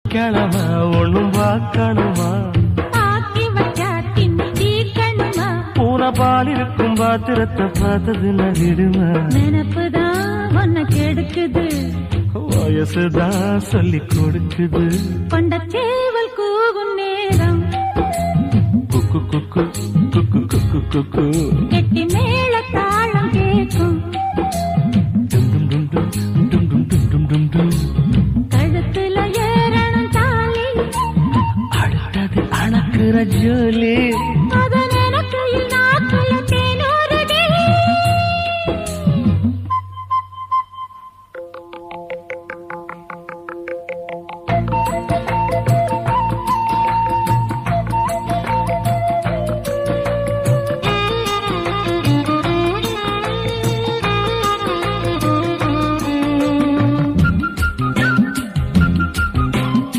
கிழமை ஒண்ணும் பார்க்கணுமா ஆக்கி வச்சா தின்னு தீக்கணுமா பூனை பால் இருக்கும் பாத்திரத்தை பார்த்தது நகிடுமா நினப்புதான் ஒன்ன கெடுக்குது வயசுதான் சொல்லி கொடுக்குது கொண்ட சேவல் கூவும் நேரம் குக்கு குக்கு குக்கு குக்கு குக்கு கெட்டி மேல தாளம் கேட்கும் கழுத்துல ஏறணும் தாலி அடுத்தது அணக்குற ஜோலி